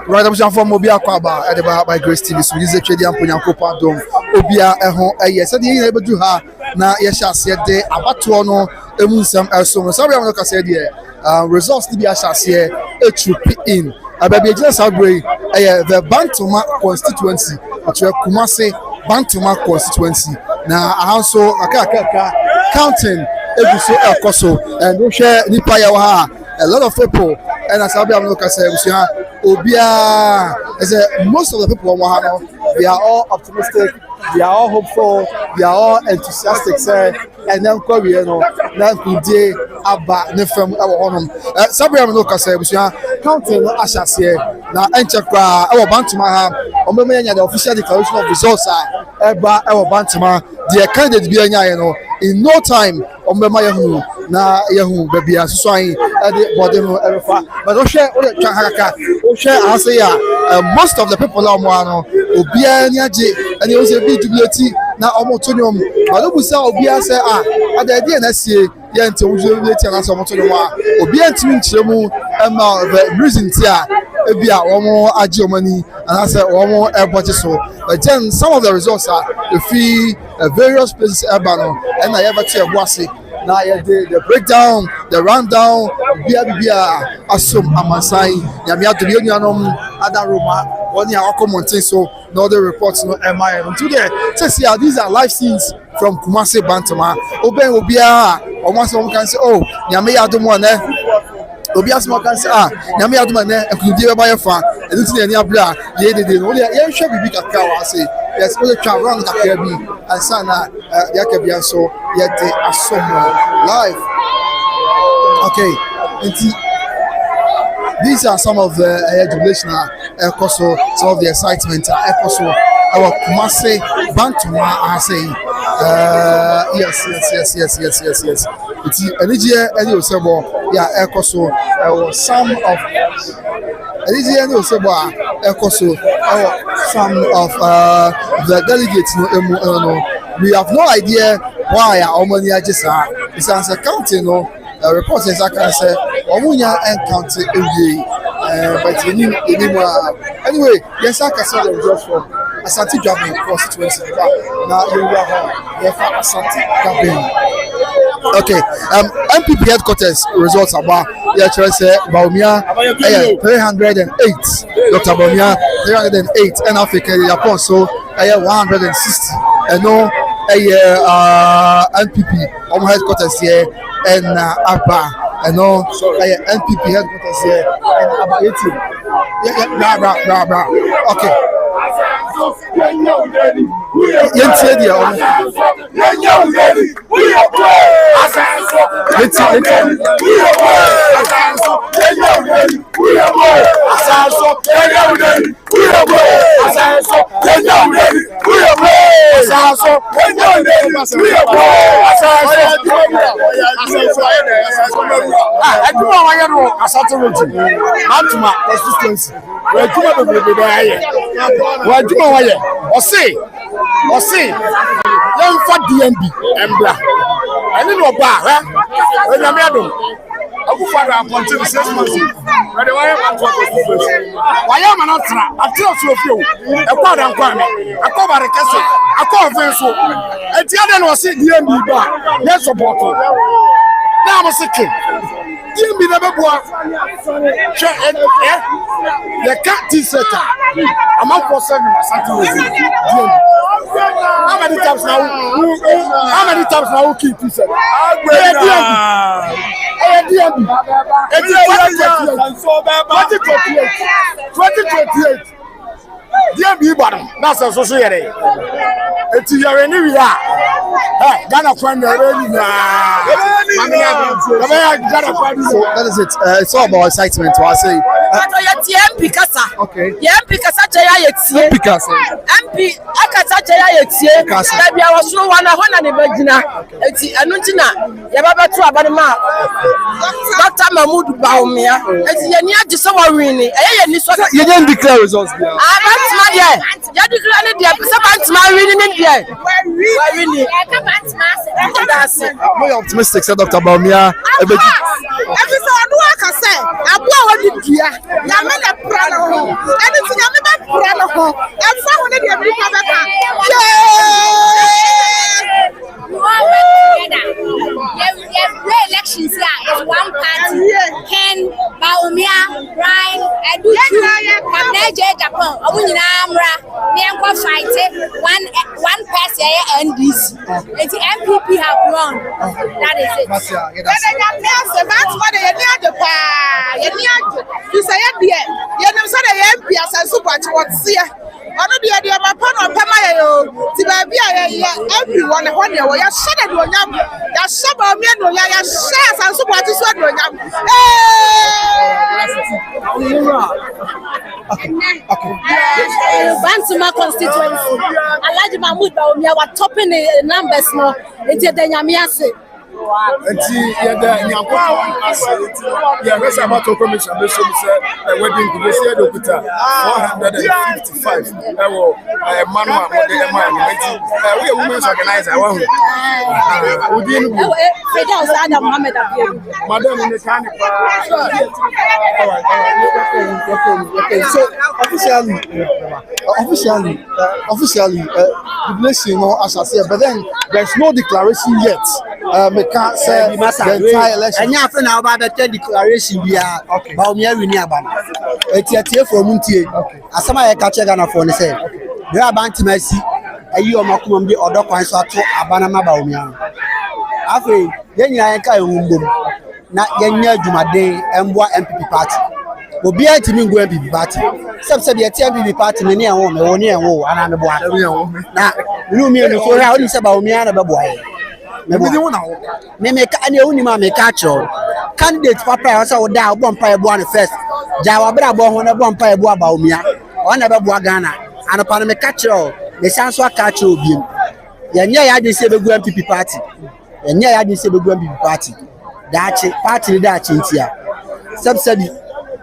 Right, I'm from Mobia Kwaba at by Grace TV. So this is a trading Punyanko Pardon. Obia yes, I didn't able to her. Now, yes, I said they about to know some so sorry, I'm not said here. Results to be as here, it should be in. I be just agree the Bantuma constituency, which are Kumasi Bantuma constituency. Now, I also counting every so Koso and we share Nipayawa. A lot of people, and as I'm looking at Obia, most of the people they are all optimistic, they are all hopeful, they are all enthusiastic, and then Koreano, then today about Nefem Honum. Sabri Amuka counting Ashas here, now Enchakra, our Bantama, Omemania, the official declaration of results are our Bantama, the candidate being in no time, Omemaya. Na yahu baby aswai ade body no erefa but ohwe twaharaka ohwe ase ya most of the people are no obia ni age and you say be jubilate na omotonyom but obusa obia say ade dey na sie ye nte jubilate na so omotonyom obia ntimi nchiremu ma the reason tia ebia omo age omani and I say omo airport so but then some of the results are the various places ebano and I ever tell boase. Now the breakdown, the rundown, Bia Asum Amasai, Yamia to the Union, Ada Roma, one year mountain, so no the reports no MI. Today, these are live scenes from Kumasi Bantama. Oben Obia, or once someone can say, oh, Yamia Dumone. Obia small can say, Yamia Dumane, and could give by a fan, and this is any abra, ye did only a should be big at Kawa say. Yes, all the travel around the Caribbean and Sana Yakabian so yet they are somewhere live. Okay, and these are some of the jubilation, some of the excitement, our Kumasi Bantuma are saying, yes. It's Elijah and Yosebo, yeah, some of Elijah and Yosebo, some of the delegates. We have no idea why our money just are. It's an accounting, reports as I can say, Omunya and county but anyway, yes, I can say the results from Asante Gabbing constituency. Now you are Asante Gabbing. Okay, MPP headquarters results are Baumia 308, Dr. Baumia 308, and Africa Japan so 160, and no MPP headquarters here and Abba. I know NPP headquarters here and about 18. Okay. DMB Embla. I didn't know about when I'm here. I go for a continue 6 months. But why am I talking? Why am I not? I tell you, a part of Kwame, I cover a castle, I call Venso. And the other was DMB bar. Yes, support. Now I'm sick. DMB never bought. The cat setter. I'm out for 7 something. How many times now? Keep this? 2028. DMB bottom. That's a society. It's your enemy. Hey, Ghana friend, so that is it. It's all about excitement. I say. MP Kasa. Okay. MP Kasa Jaya Yeti. MP Kasa. MP Akasa Jaya Yeti. Maybe I was no one on the Bagina. It's Anuntina. Yababa to Abadama. Dr. Mahmoud Baumia. It's Yania Jisawarini. You didn't declare results. You declared more optimistic, said Dr. Baumia. Anything I'm not proud of. And someone in the American elections here is one party. Ken, Baumia, Ryan, and Japan. I win in Amra. Never fight one person and this. It's the MPP have won. That is it. that's what they are the pa. You say, yeah, you know, so the MP as a super what's here. I know the idea of my partner, Pamayo, everyone, when you were shut at one yam, that some of men will have shares and support to sweat one yam. Bantama constituency. Alaji Mahmoud Baumia were topping the numbers now. It's a Danyamiase. Enti yeda nyakwa ya resa amato commission be so say wedding to say dokuta 455 ewo manual mo de man enti we women's organizer wa hu odi nu bi Feda Osada Mohammed Abdul madam ne kan pa So officially, Jubilate as I said, but then there's no declaration yet. We can't say the entire election. And you have now about the declaration we are Baumia winning a banner. It's for Muntie. As some I catch a gunner for the same. There are Bantimasi, a year Makumbi or Dock and Sato, Abanama Baumia. After then, you are a woman, not Yenya Jumade and what MPP party. Will be a team go MPP party. Some said the MPP party, many a woman, only a woman, and a boy. Now, you mean before I only say Baumia and a boy. Me make any unima me catch candidate papa also da bompa ebo an first jawa bra bo ho na bompa ebo Baumia o na be bo Ghana and pa me catch me sanso catch obi ye nya ya de se be gu MPP party ye nya ya de se be gu MPP party daachi party daachi ntia subsidy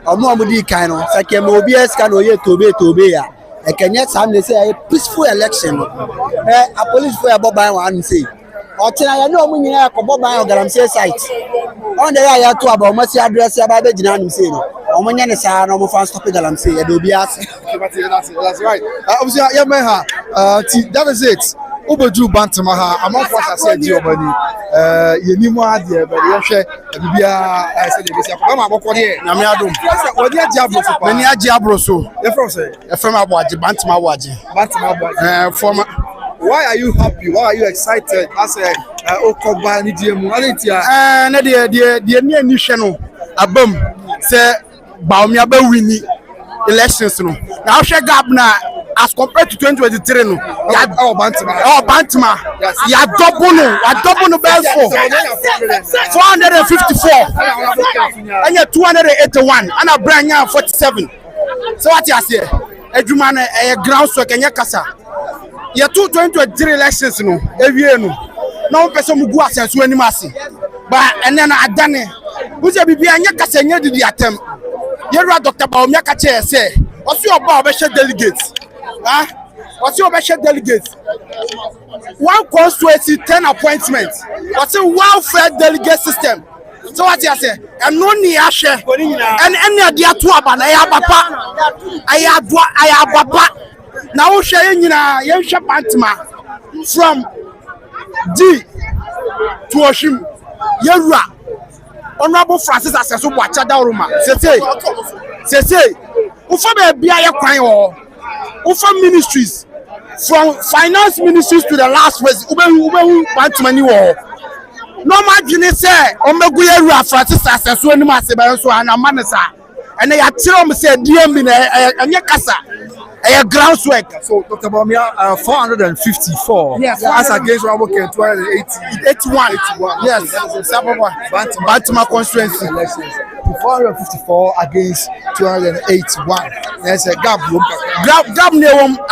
omo di kan no sake me obi eska no ye tobe ya e kenya sam ne say a peaceful election a police for aboban wan say Ochina ya no munyina ya kobo ban ogaramse site on the ya to aba omasi address ya ba be gina nim say no omonya ne sa no mo fan stop galamse ya do bi ase That's right. Obviously, yeah, man, that is it. Obeju Bantama ha amafo asase di obani yenimu ade be ye hwe bibia said dey say ma abokọ de na me adom odi agi abroso pa mani agi abroso e from say e from Aboaje Bantama Aboaje former. Why are you happy? Why are you excited? As a Okoba ni diemu alentia na de ni ani hwe no abam say Baumia be wini elections no na hwe gap na as compared to 2023 no ya Bantama ya double no bell for 454 and 281 and a brand new 47 so what you say adwuma na ground so kenya kasa ya 2023 elections no ewie no na on person mugu asenso animase ba ene na adane uze bibia anya kasa nya didi atem yera Dr. Baumia ka che say osi oba obehye delegates what's your best delegate? One constituency 10 appointments. What's a welfare delegate system? So what you say? And no ni ashe. And any idea to about I have papa. Now share na yensha Bantama from D to Oshim. Yera Honorable Francis Asenso Boacha Dauruma. Say ufa be bia kwan o. Ufa ministries from finance ministries to the last was ube Bantama ni wo. No imagine say omegu Yera Francis Asenso ani ma se ba so ana manesa. And they are telling me say DM na kasa. Groundswork. So Dr. Baumia 454. Yes. As against Raboke 281. Yes. Bantama constituency elections. 454 against 281. There's a gap. Gap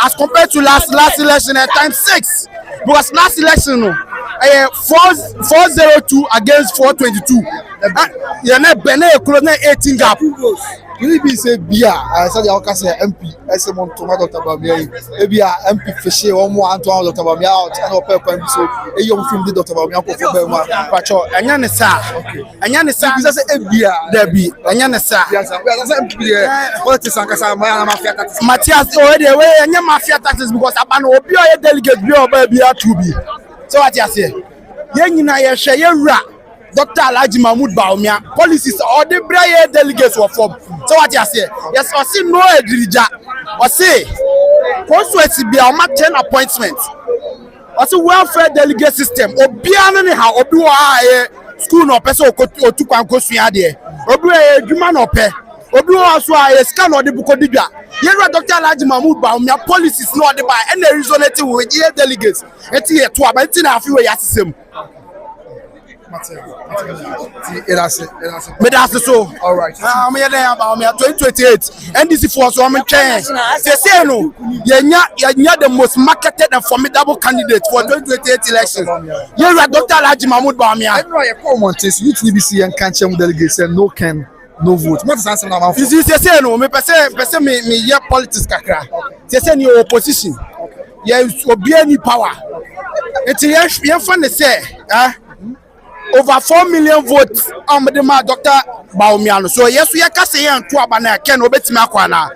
as compared to last election at time 6. Because last election 402 against 422. Yeah, na 18 gap. You be say bia I said the Okasa MP SMon to Dr. Bamia ebia MP Fishe or more Antoine Dr. Bamia out and open so a young film did Dr. Bamia for Bema Pacho anya ne sa anya ne sa say ebia there be anya ne sa yes that's MP what is Sankasa mafia taxes Matthias oh the way anya mafia taxes because abano obi o delegate bi o ba bia to be so what you say ye nyina ye hwe ye wura Dr. Alhaji Mahmood Bawumia policies or the Braille delegates were formed. So what you say? Yes, or see no Edrija or say constituency be our 10 appointments. Or see welfare delegate system or be anyhow or do a school no person or to Kwankosuya there. Or do a human or pay. Or do also a scan or the Bukodibia. Here Dr. Alhaji Mahmood Bawumia policies no the by any resonating with the delegates. It's here to about 10 a few years system. That's so. All right. I'm here about 2028. NDC force I'm change. They say no. You're the most marketed and formidable candidate for 2028 elections. You're Dr. Alhaji Mahmood Bawumia. I know your common taste. You TBC and can't delegates and no can no vote. What is answer now? You say no. Me person me hear politics kakra. They say your opposition. You obi any power. It's your fun say. Over 4 million votes on the Dr. Bawumia. So yes, we are casting and two abana can obey Makwana.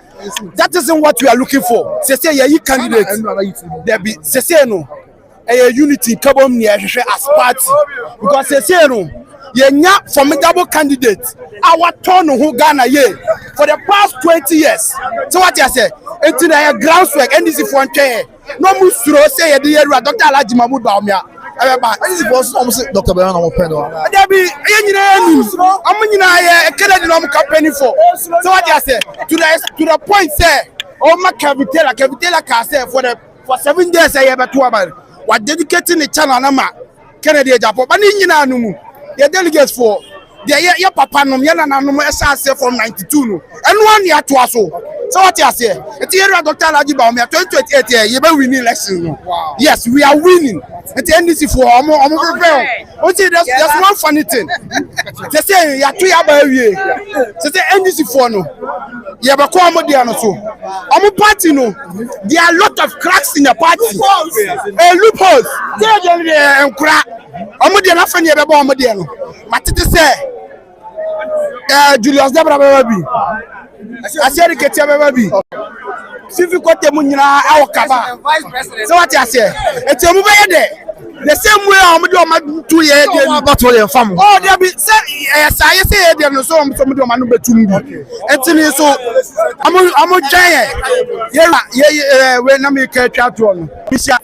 That isn't what we are looking for. Say you candidate. There be say no. A unity carbon near as party because say no. Ye nya formidable candidate. Our turn who Ghana ye for the past 20 years. So what you say? It's in a groundswork and this is for no musuro say the year Dr. Alhaji Mahmood Bawumia. This was almost Dr. Bernard Openo. There be a Kennedy campaign for. So what you say to the point say, oh my Cavitella can say for 7 days I have a 2 about what dedicating the channel Nama Kennedy Japan. But in the delegates for the papa no yana no say from 92 no and 1 year to so. So what you say? It's here Dr. Alhaji Bawumia 2028 year you be winning elections. Wow. Yes, we are winning. It's NDC for there's one funny thing. They say you 2 years by year. They say NDC for no. You have a commodiano so. Party no. There are a lot of cracks in the party. Loopholes. They crack. Omodiano fan you be omodiano. But it say Julius Debra baby. I said it baby. If you got the munina our kaba. So what you say? It's a movie there. The same way I'm doing 2 years about your family. Oh, there be say yes, I say there no so I'm do manu betumbi. It's so I'm giant. Yeah, when I make a chat one. Misha,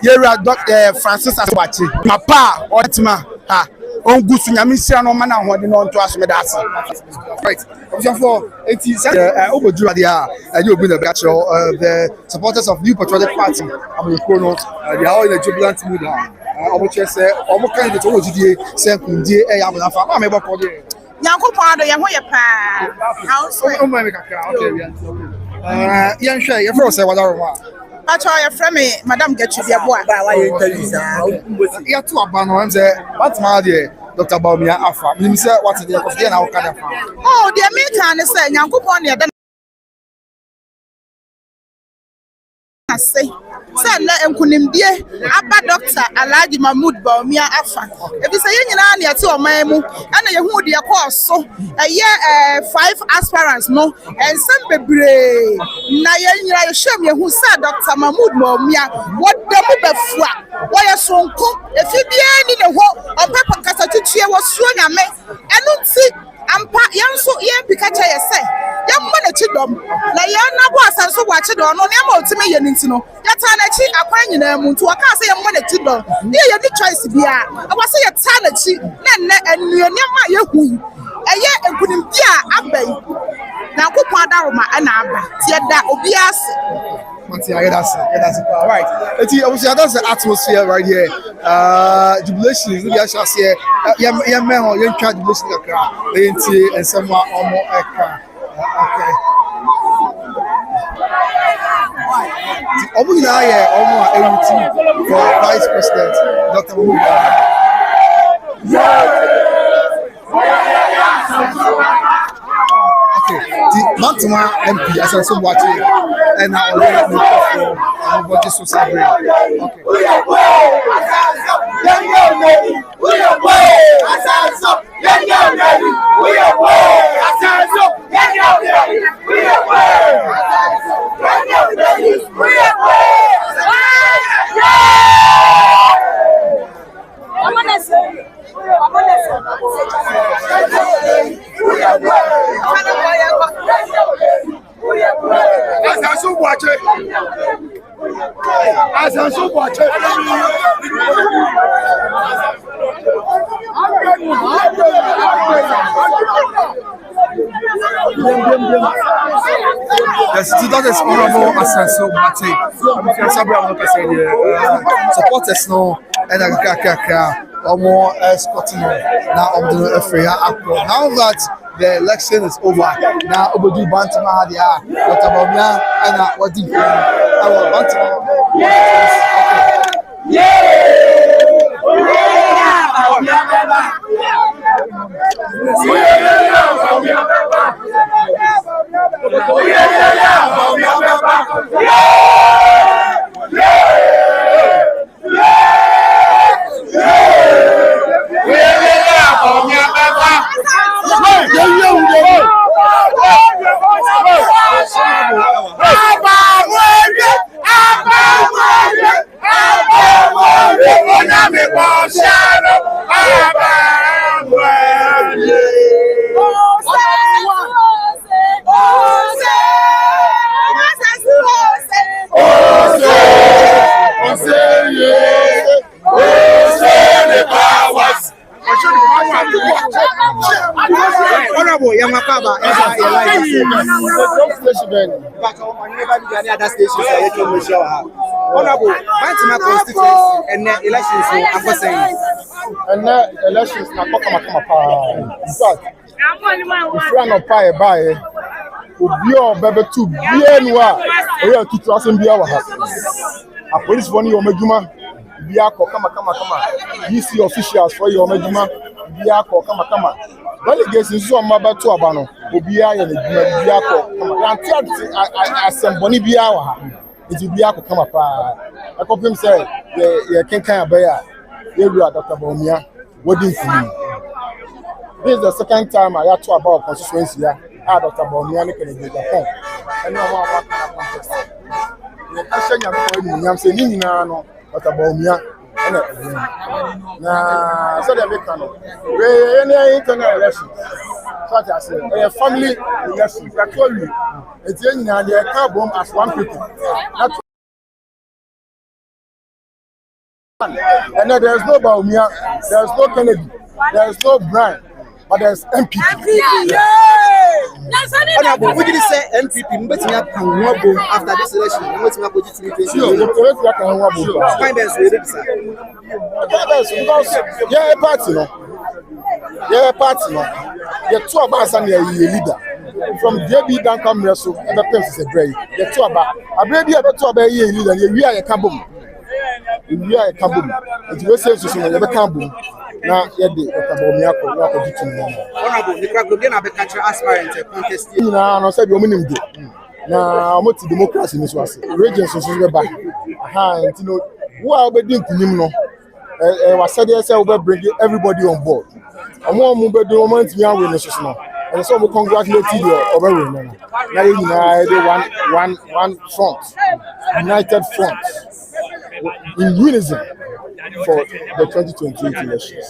Yera Dr. Francis Aswachi. My pa or ha. On Gusu Yamisia no man and what you know to ask me that. Right. For 80 and you'll be the batch the supporters of New Patriotic Party. I'm the Chrono, they are in the Jubilate mood. I would just say, I'm kind of told you, send Kundi, I'm able to call you. Yanko Pado, Yahoya Pa. Young Shay, your first, what are I try your friend, Madame get you the boy. You have 2 abandons. What's my dear Dr. Bawumia Afa? You say what's the of the now kind of oh, the American is saying, Yanko Pony. I say, and Kunimdia, Abba Dr. Alhaji Mahmood Bawumia Afa. If you say any to a memo, and you hold your course, so a year 5 aspirants, no, and some baby. Now, show me who said Dr. Mahmood Bawumia, what the move why a song cook, if you be any the whole of Papa Casatuchia was showing a man, and don't see. Young so Pikachu say, young money to them. Like young was and so watch it on your to me, Yanintino. That's an actually acquiring them to a car say money to them. Yeah, you choice to be I was say a talent, and you never you. A year and couldn't be a now go Padaroma and Abba. Yet that obias. All right. That's the atmosphere right here. Jubilation is the actual here. Young men or young child jubilation and someone or more. Okay. For Vice President Dr. Mahmood. Bantama MP asanso boache na ole no body so sabre Yes, that is honorable Asanso Mate. Supporters no and more Scotland now on the Freya Apple. Now that the election is over, now Obodu Bantama Hadia, Otabomia, and what did our Bantama? Honorable, Bantama constituency and elections are saying. And elections are come. In fact, if you are not by Ubio Bebe to Bienwa, we are 2,000 Biawa. A police one your Meduma, Biako, come. DC officials for your Meduma, Biako, come. Delegates in so maba to abano obia ya na biako I asemboni biawa nti biako kama pa akopem say ye kenkan abaya ye ru Dr. Baumia wodi funi. This is the second time I had to about constituency ya Dr. Baumia ne Kennedy Japan and no more contest ye kasha nya ko ni nyam say ni nyina no Dr. Baumia na so they make no we any internal election so I say a family election actually it's in the carbon as one people not and then there's no Baumia, there's no Kennedy, there's no Brian, but there's MPP. Honorable, we did say MPP, but we have after this election. We have party, the two of us are leader. From JB down come Reso, and the place is a brave. The two about a baby of a two of a year leader, we are a kabum. We are a kabum. It's very sensitive, and never kabum. Now, yet the Kabomiako, Honorable, the Krakovian have a country aspirant contest. I said, you're winning. Now, what's democracy in this was? Regions is back. And you know, who are we doing to him? No, I said, yes, I will bring everybody on board. And one move the moment we are winners now. And so we congratulate you over women. Now, one front, united front, in unison for the 2028 elections.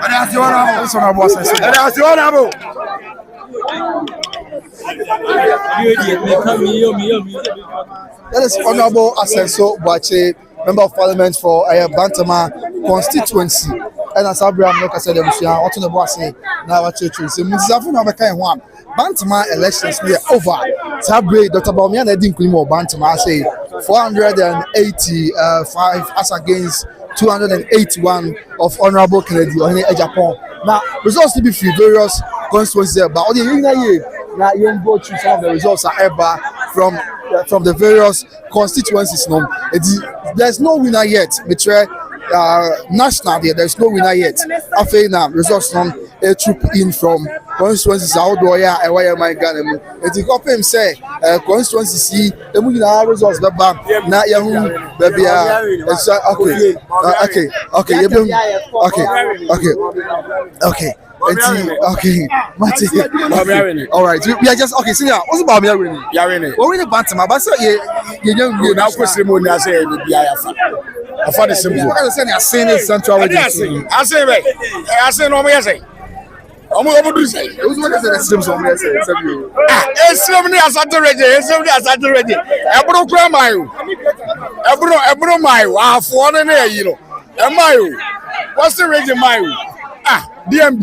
That's the honorable. That is honorable Asenso Boache, Member of Parliament for Bantama constituency. And as Abraham Noka said, what to the boss say now what you choose. Bantama elections we are over. Sabre Dr. Baumia didn't claim more Bantama say 485 as against 281 of Honorable Kennedy or Japan. Now results to be few various constituencies, but all the year now you go through some of the results are ever from the various constituencies. No, there's no winner yet. National there's no winner yet. After now results from a troop in from constituencies ahodoɔ yɛ a ɛwɔ yɛ man Ghana mu eti kɔpem sɛ constituencies yi emu nyinaa results bɛba na yɛhu baabi a ɛsɛ okay yɛbɛhu okay okay Mate all right we are just okay senior what's about me winning we winning bantam but say ye na kwesịrị m onye asị ebe bia ya afa the simple what say na saying central region asị no mo yese omo do say who's what say the systems on there say esim ni asate region ebro kura mayo ebro mayo afọ ne na yi no mayo what's the region mayo DMB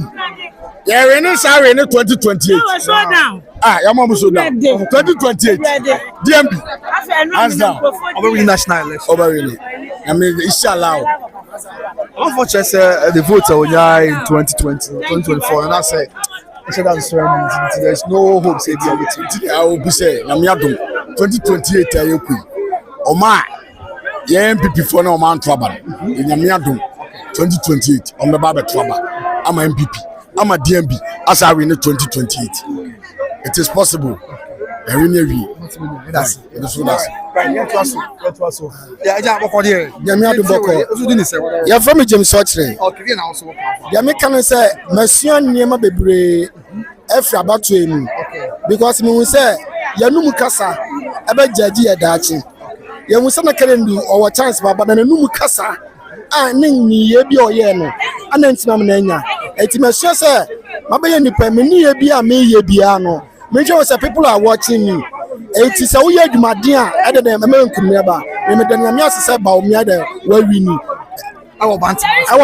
yeah we no say we no 2028 yamma so down 2028 DMB hands down over national election over really I mean inshallah unfortunately the votes are in 2024 and I say there's no hope say the I will be say na me adom 2028 ayeku oma ye MPP for na man trouble na me adom 2028 on the barber trouble I'm a MPP I'm a DMB as I win 2028 it is possible I win every that's right yeah I just work here yeah me adom boko yeah from James Sochre okay na also work yeah me can say monsieur niema bebre every about to him because me say ya numu kasa ebe jaji ya dachi ya musa na kerendu or chance baba na numu kasa ni ye bi oye no anantina me nanya enti me sure say mabaye nipa me ni ye bi a me ye bia no me sure say people are watching me enti say wo ye adwumaden a ede dem me nkumre ba me de nyame asese ba o me ade wa wini our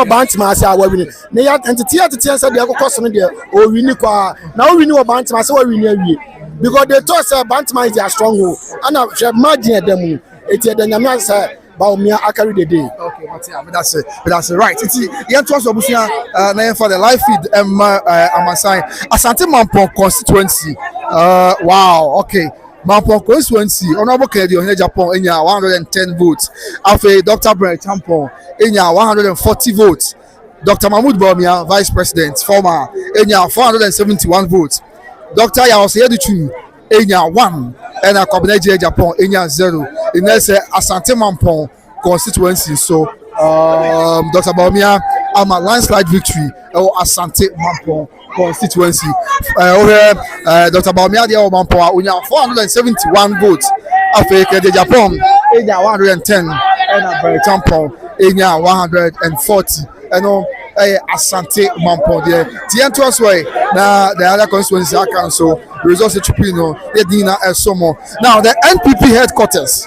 bantima say wa wini ne ya entity say de akokọ no de o wini kwa na o wini wo bantima say wa wini awie because they thought say bantima is their stronghold and I margin dem enti de nyame asese Baumia carry the day. Okay, but that's right. It's here to us obusia na for the live feed Amasai Asante Mampong constituency. Wow, okay. Mampong constituency honorable Kennedy Ohene Japan enya 110 votes. Afe Dr. Brent Champon enya 140 votes. Dr. Mahmoud Baumia vice president former enya 471 votes. Dr. Yawose Yeduchu enya 1 and a cabinet Japan enya 0 in Asante Mampong constituency. So Dr. Baumia am a landslide victory or Asante Mampong constituency. Dr. Baumia the Mampong enya 471 votes. Africa de Japan enya 110 and a Champon enya 140 and Asante Mampong there. The entrance way now the other constituencies are council results Chipino, Edina and Somo. Now the NPP headquarters.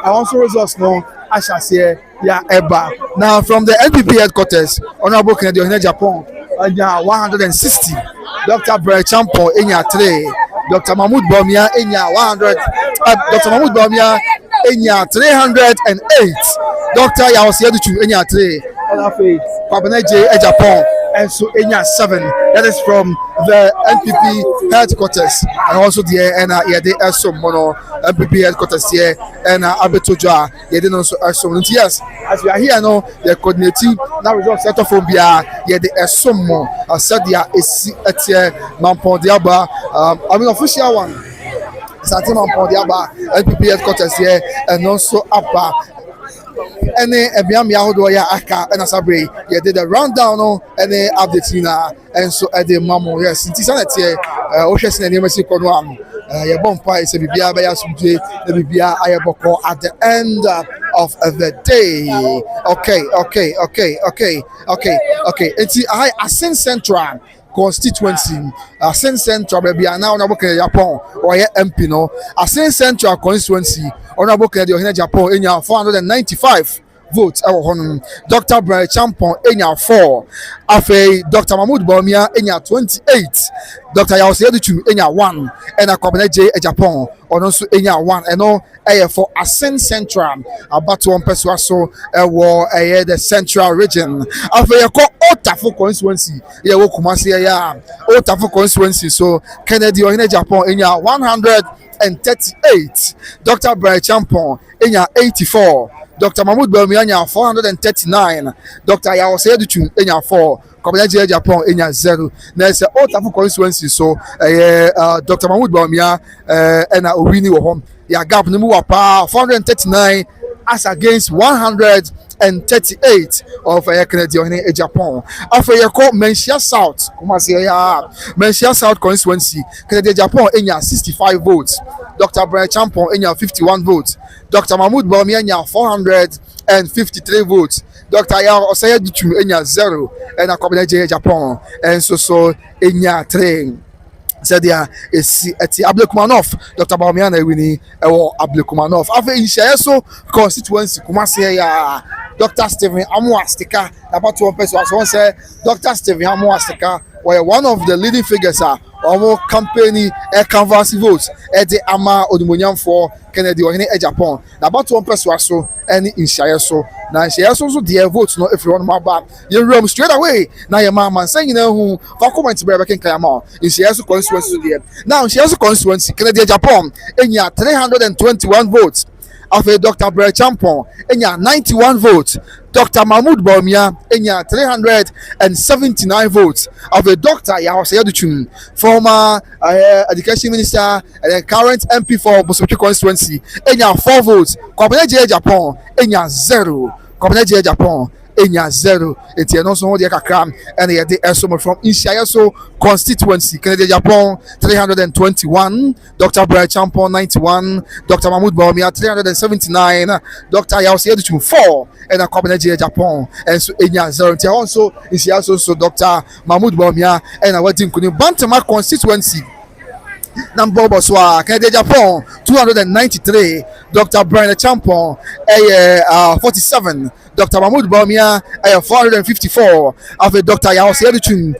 I also results now I shall say Eba. Now from the NPP headquarters, Honorable Kennedy Ohene Japan 160. Dr. Brent Champon enya 3. Dr. Mahmoud Baumia enya 100. Dr. Mahmoud Baumia enya 308. Dr. Yawose Yeduchu enya 3. Cabinet Japan and so enya 7. That is from the NPP headquarters and also the Mono NPP headquarters here and Abetoja didn't also yes as we are here now the coordinating now results set from Bia the Esomo said there is at Mampong Diaba I mean official one Santi Mampong Diaba NPP headquarters here and also Abba any ebiami ahodo ya aka na sabre ye did the rundown no any update na and so at the mamo yes nti sanet ye o hwese na nemasi kono am ye bompa ise bibia ba ya sumje na bibia ayeboko at the end of the day. Okay nti I Asin Central constituency Asin Central baby now na boke Japan or MP no Asin Central constituency honorable Kennedy Ohene Japan enya 495 votes Dr. Brent Champon enya 4 Afe Dr. Mahmoud Baumia enya 28 Dr. Yawose Yeduchu enya 1 and a cabinet Japan on also enya 1 and no for Asin Central about one person so the central region Afe yako Otafo constituency ye wo Kumasi ya Otafo constituency so Kennedy Ohene Japan enya 138 Dr. Brent Champon enya 84 Dr. Mahmoud Baumia 439 Dr. Yawose Yeduchu enya 4 Kwabena Japan enya 0 na say Otafu constituency so Dr. Mahmoud Bawumia na owini wo hom ya gap no mu wa pa 439 as against 138 of Kennedy in Japan. After you call Menchia South, Menchia South constituency, Kennedy Japan enya 65 votes. Dr. Brian Champon enya 51 votes. Dr. Mahmoud Bawumia enya 453 votes. Dr. Yao Osaya Dichum enya 0 and a Kwabena Japan and so enya 3. Said there is at Ablekumanov, Dr. Bawumia na wini or Ablekumanov. After in so constituency, Kumasi Dr. Stephen Amuastika, about 1 person was once said Dr. Stephen Amuastika were one of the leading figures almost campaigning canvass votes at the Ama Odumonian for Kennedy or in Japan. About 1 person was so any in so now she also dear votes no everyone my back. You room straight away. Now your mama saying you know who for comment to Brecken Kayama in she also constituency there. Now she also constituency Kennedy Japan in your 321 votes. After Dr. Brian Champon in your 91 votes. Dr. Mahmoud Bawumia in your 379 votes. After Dr. Yahosea Duchun, former education minister and current MP for Bosopi constituency in your 4 votes. Kwabena Japan in your 0. Kwabena Japan in your 0. It's no so the kakram and the estimate from Inshayaso constituency. Kennedy Japan 321, Dr. Brian Champon 91, Dr. Mahmoud Bawumia 379, Dr. Yahosea Duchun 4 and a Kwabena Japan and so in your 0. Also Inshayaso so Dr. Mahmoud Bawumia and a wedding Bantama constituency. Number Boswa, Kennedy Japan 293, Dr. Brian Champon 47, Dr. Mahmoud Bawumia 454, after Dr. Yahosea Duchun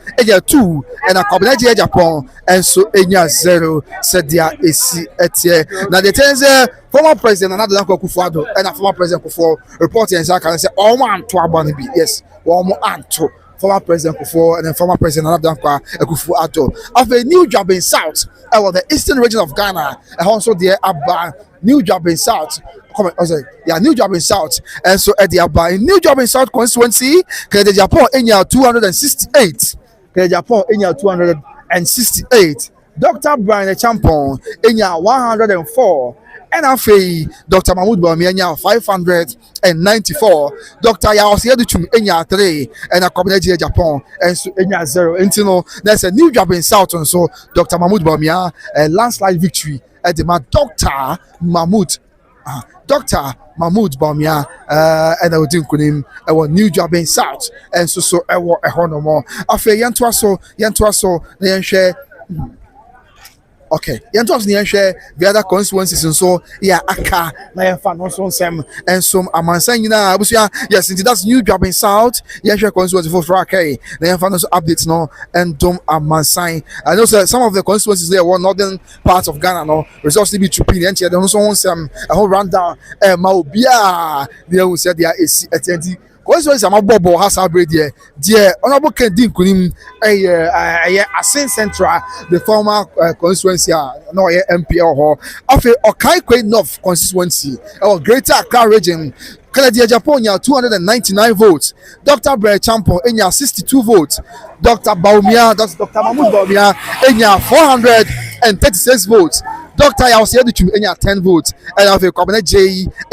2 and a Kwabena Japan and so enya 0 said there is etie. Now the things former president another Kufuado and a former president Kufuor reporting and say all man to abanibi yes one more anto former president Kufuor and then former president Anadanka Kufuor after new job in South the eastern region of Ghana and also there about new job in South. New job in South and so at the new job in South constituency Kennedy Japan in your 268. Kennedy Japan in your 268. Dr. Brian Champon in your 104. And after Dr. Mahmoud Bawumia in your 594. Dr. Yahosea Duchun in your 3 and a Kwabena Japan and so in your 0. And you know there's a new job in South and so Dr. Mahmoud Bawumia a landslide victory at the Dr. Mahmoud Bawumia and I would think him our new job in South and so I want a honor more. After Yantuaso, they share. Okay, Yantos share the other constituencies and so aka na fan also some and some amansan na abusia yes into that's new job in South share constituency for okay na fan also updates no and dom amansan. I know some of the constituencies there were northern parts of Ghana no results be chupin and there also some a whole rundown maobia they will say there is attending constituency am bobo has celebrate there honorable Kendi Nkunim Asin Central the former constituency no MPL ho after Okaikwe North constituency or Greater Accra region Kennedy Japan 299 votes. Dr. Brian Champon in 62 votes. Dr. Bawumia, that's Dr. Mahmoud Bawumia in 436 votes. Dr. Yahosea Duchun in 10 votes. And after Kwabena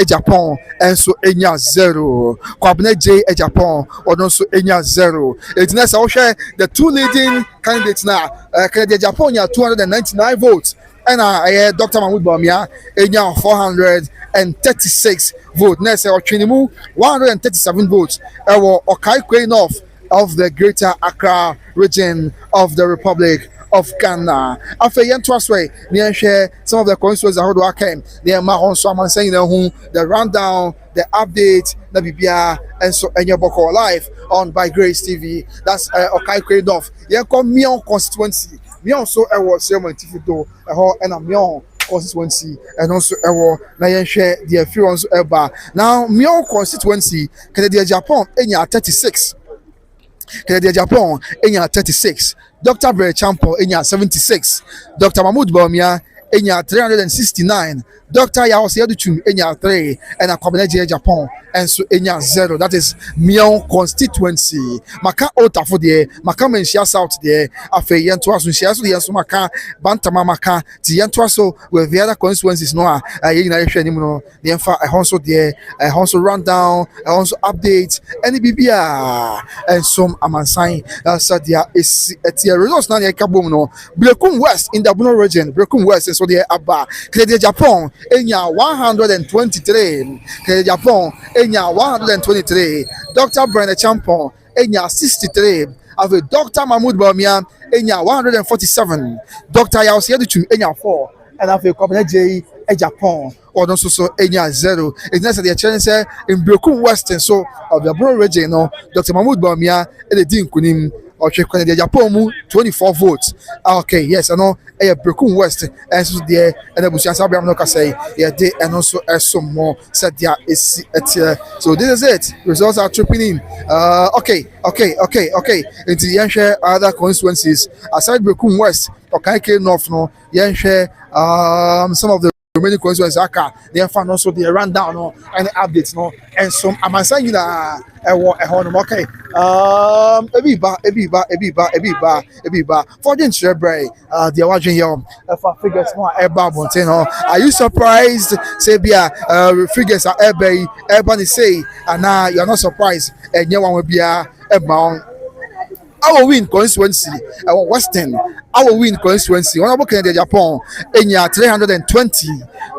Japan and so in 0. Kwabena Japan or also in 0. It's next I'll share the 2 leading candidates now. Kennedy Japan 299 votes. And Dr. Mahmoud Bawumia in 436 votes. Next, Chinimu 137 votes. Okaikwe North of the Greater Accra region of the Republic of Ghana. After Yentwaswe, near share some of the constituencies how do I came near Mahon Swaman saying the rundown, the update, the BBR, and so and your Boko live on by Grace TV. That's Okaikwe North. Yanko Mion constituency. Mion so I was ceremony Tifido and a Mion constituency and also na share the few eba. Now Mion constituency Kennedy Japan in 36. Kennedy Japan in 36. Dr. Brian Champon in 76. Dr. Mahmoud Bawumia enya 369. Dr. Yaosi Aduchum enya 3 and a Kobeneje Japan and so enya 0. That is Mion constituency. Maka Ota for the Maka Menshia South there. Afe Yentwasu Shiasu Yasu Maka Bantama Maka Tientwaso with the other constituencies no Yina the Enfa a Honso there a Honso rundown a Honso update any BBA and some Amansain Sadia is at the results now Kabum Brekum West in the Bruno region Brekum West and so the Abba Kede Japan enya 123 Kede Japan enya 123 Dr. Brenda Champon enya 63 avec Dr. Mahmoud Bamia enya 147 Dr. Yaosi Aduchum enya 4 and avec Kobene J Japan or no so enya 0 it's nice that the challenge in Brekum West and so of the Bruno region no Dr. Mahmoud Bamia and the Dean Kunim or Japan 24 votes. Okay, yes, I know a Brekum West and so there and the Bushan Sabiam Noka say, yeah, they and also some more said there is so this is it. Results are tripping in. Okay. Into the share other constituencies aside Brekum West or Kaike North no, share some of the many constituencies aka they found also the rundown no and updates no and some amansan yina okay ebiba for the share the watching here for figures more no are you surprised say bia figures are everybody say and now you're not surprised and you want to be our win constituency, our Western, our win constituency. Honorable Kennedy Japan, Enya 320,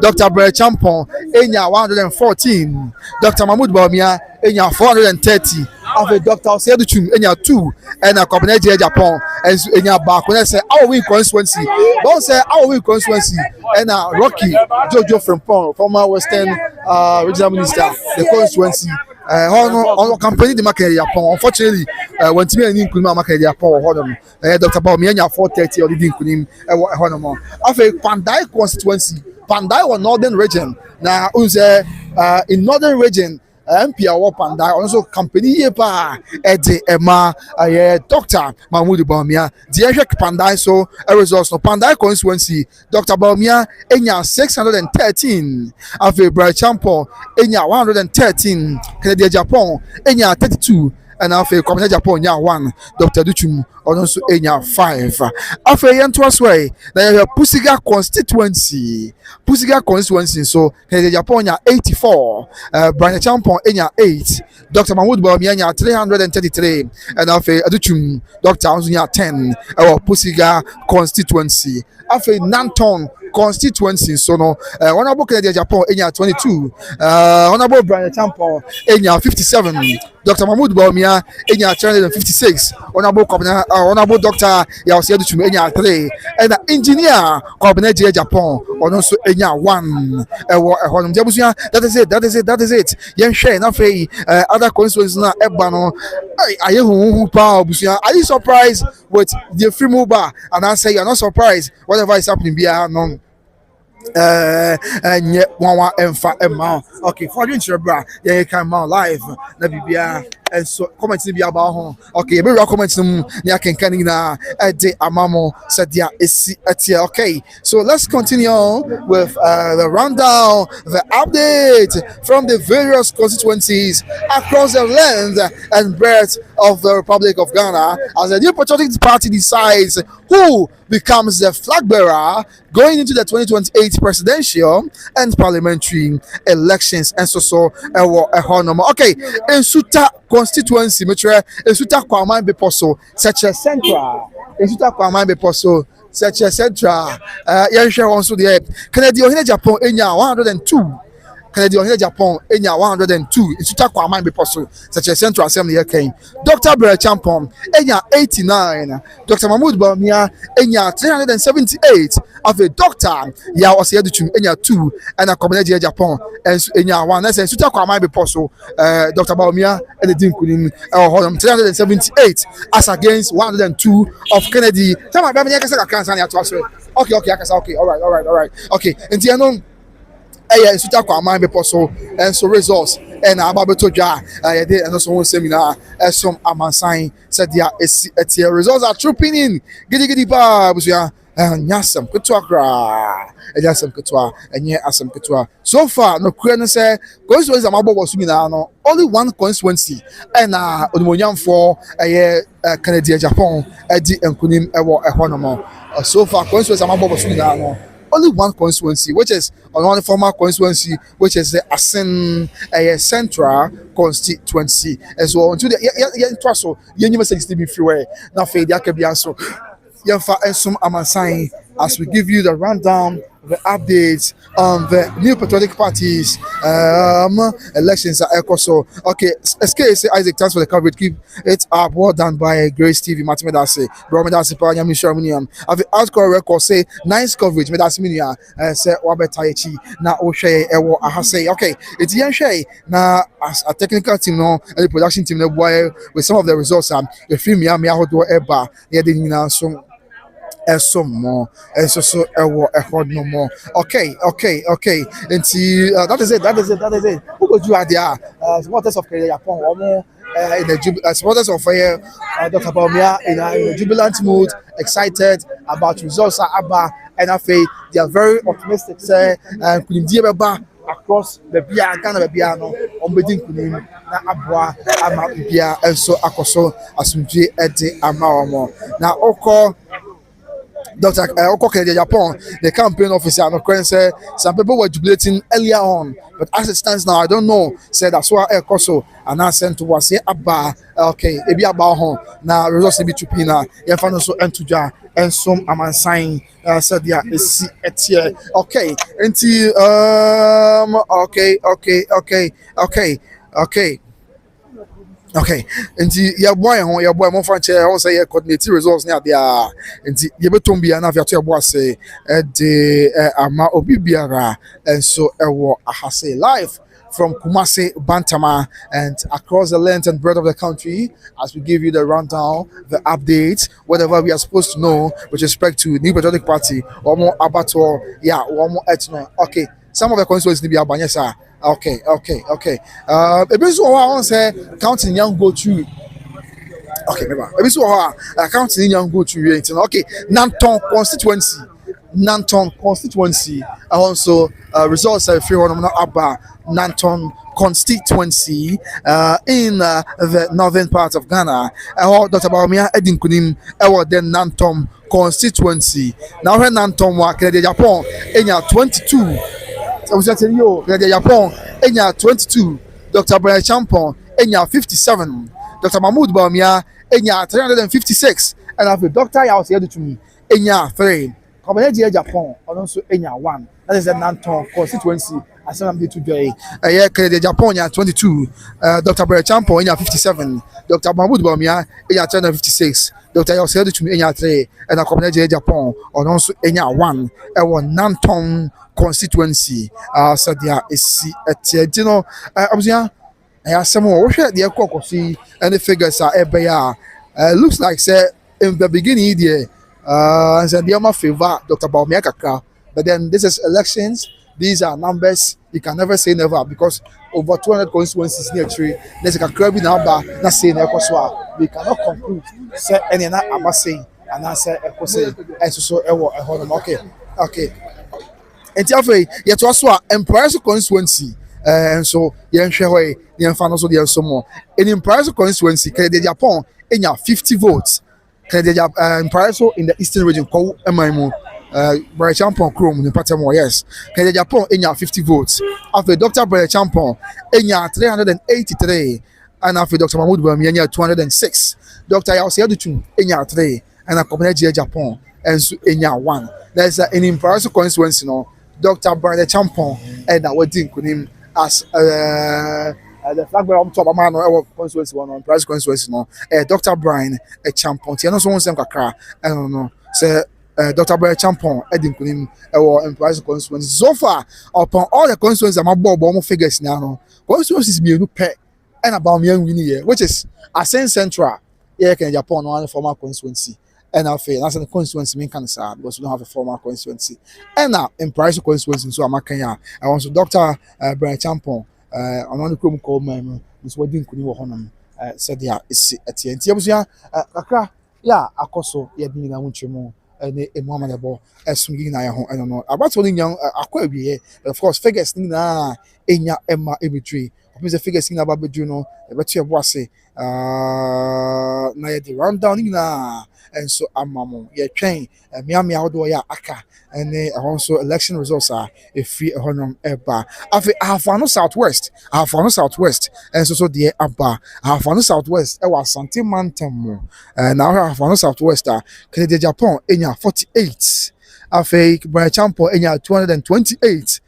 Dr. Bray Champon, Enya 114, Dr. Mahmoud Bamia, Enya 430, of Dr. Seduchum, Enya 2, and a Copenhagen Japan, and Enya Back. When I say our win constituency, don't say our win constituency, and Rocky Jojo from former Western regional minister, the constituency. On campaign the market Japan. Unfortunately, when Timmy and Ninkuma market Japan, Dr. Bamiania 430 or the Dinkunim, Honomo. After Pandai constituency, Pandai or northern region. Now, in northern region, MP or Pandai also company pa Ede Emma Dr. Mahmoud Bamia, the Pandai so a resource no Pandai constituency, Dr. Bamia, Enya 613, Ave Bray Champo, Enya 113, Canada Japan, Enya 32. And after Community Japan, 1, Dr. Duchum, or also Enya 5. After Yantuasway, there is a Pusiga constituency. So Canada Japan 84, Brian Champon Enya 8, Dr. Mahmoud Bamianya 333, and after Duchum, Dr. Anzunya 10, our Pusiga constituency. After Nanton constituency, so no, Honorable Canada Japan Enya 22, Honorable Brian Champon Enya 57, Dr. Mahmoud Bamia Enya 356, Honorable Dr. Yaosi Aduchum Enya 3, and engineer Copenhagen Japan, or also Enya 1. That is it. Yen share enough other constituencies na ebano. Are you surprised with the free mobile? And I say you're not surprised. Whatever is happening, be non. And yet one and amount. Okay, for the intro, yeah, you can mount live. And so comment to be about home. Okay, we recommend them. Yeah, can na de amamo said yeah is okay. So let's continue with the rundown, the update from the various constituencies across the length and breadth of the Republic of Ghana as the New Patriotic Party decides who becomes the flag bearer going into the 2028 presidential and parliamentary elections. And okay, in Suta constituency, in Suta Kwamai Beposo, such a central, in Suta Kwamai Beposo, such a central, also the Canadian Japan in 102. Canadian Japan Enya 102 in Suta Kwamai Beposo, such a central assembly here came. Dr. Bray Champon Enya 89, Dr. Mahmoud Bamia Enya 378 of a doctor Yaosi Aduchum Enya 2 and a Copenhagen Japan and Enya 1. That's Suta Kwamai Beposo, Dr. Bamia and the Dinkunin 378 as against 102 of Kennedy. Okay, all right. Okay, and the Suta Kwamai Beposo and so results and Ababeto Ja and also one seminar as some Amansan said yeah results are trooping in giddy ba Nyasam Ketua Gra, Nyasam Ketua, and yeah, Asam Ketua. So far, no Kuran say, constituency Amabo was only one constituency, and Udmoniam for a year Canada, Japan, Eddie and Kunim Ewa Ehonomo. So far, constituency Amabo was only one constituency, which is on one former constituency, which is the Asin a central constituency. As well, until the Trasso, University to be freeway. Now, Fade Yakabiaso. Yafa Esum Amasai, as we give you the rundown, the updates on the new patriotic parties elections at ECOSO. Okay, SK Isaac, thanks for the coverage. Keep it up. Well done by Grace TV, Matimedase, Bromedase, Panyami Sharmunium. I've asked our record say nice coverage. Medasiminia, say Wabetachi, na Oshe, Ewo Ahase. Okay, it's Yanshe. Now, as a technical team, no, and the production team, with some of the results, the film Yamiahodo Eba, Yadina, so. Some more, and so no more. Okay. And see, that is it. Who would you add there? Supporters of Japan, or more in the supporters of Dr. Baumia in a jubilant mood, excited about results. Abba and Afe, they are very optimistic. Say, and could across the Bia, Ghana, Biano, on Bedin Kunim, Abwa, Ama Bia, and so Akoso, Asunji, Ede, Amao. Now, Oko. Dr. Okoke Japan, the campaign officer, and said some people were jubilating earlier on, but as it stands now, I don't know. Said that's why Ekoso and I sent to was Abba. Okay, Ebi Abba home now. Results be Chupina, Yafano so Entuja and some Amansign said yeah, is here. Okay, until okay, and your boy, more franchise, also your coordinating results near there. And you better be an aviator boss say the Ama Obibiara, and so I say live from Kumasi, Bantama, and across the length and breadth of the country as we give you the rundown, the updates, whatever we are supposed to know with respect to New Patriotic Party or more Abattoir, yeah, one more ethno. Okay, some of the constituencies be Abanyesa. Okay. A bit so I want to say counting young go through. Okay, remember. A bit so counting young go through. Okay, Nanton constituency. Also results are free on Abba Nanton constituency in the northern part of Ghana. Dr. Baumia Edin Kunim, then Nanton constituency. Now when Nanton wa Canada Japan in 22. I was telling you, Japan, Enya 22, Dr. Brian Champon, Enya 57, Dr. Mahmoud Baumia, Enya 356, and I have Dr. Yaos here to me, Enya 3, Community Japan, and also Enya 1. That is the Nanton constituency. I said I'm here today. Canada Japan, 22, Dr. Brian Champon, Enya 57, Dr. Mahmoud Baumia, Enya 356. Dr. Yaos here to me, Enya 3, and a Community Japan, and also Enya 1, and Nanton constituency said there is you know I was I have some more the caucus and the figures are looks like say in the beginning there said the favor Dr. Baumia Kakra, but then this is elections, these are numbers, you can never say never because over 200 constituencies near tree there's a crab in our not saying we cannot conclude say any I must say and I say and so okay. And therefore, yet also Empress constituency, and so Yan Shaway, Yan Fanos, the so more. In Empress constituency, Canada Japan, in 50 votes. Canada Empress in the eastern region, called Emaimo, Brian Champon Chrome, in Patamo, yes. Canada Japan, in 50 votes. After Dr. Brian Champon, in 383, and after Dr. Mahmoud Bamia, 206. Dr. Yaosiadu, in 3, and a community Japan, and so in 1. There's an Empress constituency, no. Dr. Brian Champon and I would think with him as the flag bearer on top of man or constituency one price constituency no Dr. Brian Champon. Tiano so one sem kakra I don't know. Say Dr. Brian Champon Edin Kunim or price constituency. So far upon all the constituencies I'm about figures now. Constituencies be pay and about me winning here, which is Asen Central, here can Japan one former constituency. And I feel that's the constituency mean kind of sad because we don't have a formal constituency. And now in price of constituency, so I'm Kenya. I want to Dr. Brian Champon on one of the called my Miss Wedding Kuni Honam said, yeah, it's at the end. Yeah, Akra, yeah, Akoso, yeah, being a much more ne emu amanebo esum yi na ya ho eno no abato ni nyan akwa awie of course figures ni na enya emma ebetri obise figures ni na ba bedru no ebetu ebo ase na ye the rundown ni na enso amamo ye twen miamia hodo ya aka ene also election results are free honor eba afi afano southwest and so the aba afano southwest e was something mountain now afano southwest Canada Japan enya 48 afi Brian Champo enya 228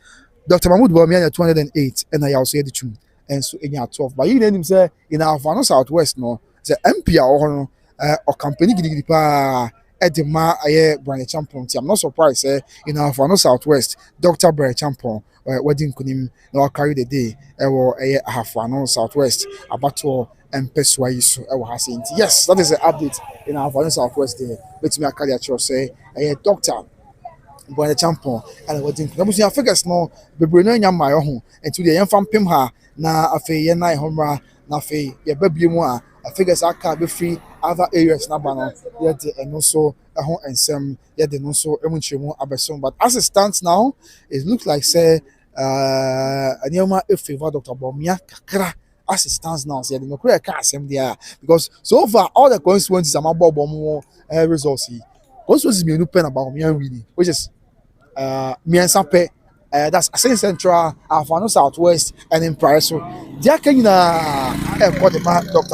Dr. Mahmoud Bawumia enya 208 and I also the tune and so enya 12 but you know him say in afano southwest no the MP or company gidi pa Edema aye Brian Champion. I'm not surprised in our Fano Southwest, Dr. Brian Champion, wedding kunim no carry the day Fano Southwest abato empeswa so yes, that is the update in our Fano Southwest there. Let me carry at say Dr. Brian Champion and wedding kunim figures no bebre no nyam my ho and to the yemfam pim ha na afi ye nai homra na afi ye babie mu a figures aka be free other areas na ba no yet and also ho ensem yet no so emunchemu abeson but as it stands now it looks like say anyoma e favor Dr. Bawumia kakra as it stands now say no clear ka asem there because so far all the constituencies am abobo results constituencies me no pen about Bawumia really which is Miensape that's Assin Central, Afano Southwest, and in Paris. So, there can you Dr.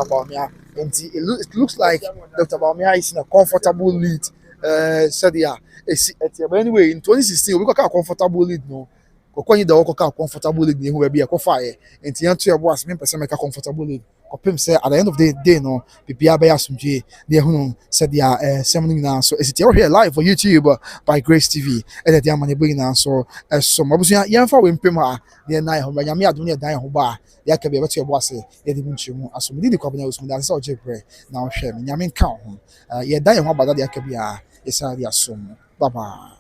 Bawumia. And it looks like Dr. Bawumia is in a comfortable lead. Said anyway, in 2016, we got a comfortable lead. No, when you don't got a comfortable lead, who will be a fire. And the answer was me, person make a comfortable lead. Kopim say at the end of the day, no, Pipia Bayasumji, they who said they are summoning now. So is it here live for YouTube by Grace TV? And the money bringing now. So as some of us, young for Wimpima, the night home, Yamia Dunia dying Hoba, Yaka be able to was a Yedimunchu, as we did the covenant with that's all Jeffrey. Now, share me, Yamin count. Yeah, dying Hoba that Yakabia is a assume. Bye bye.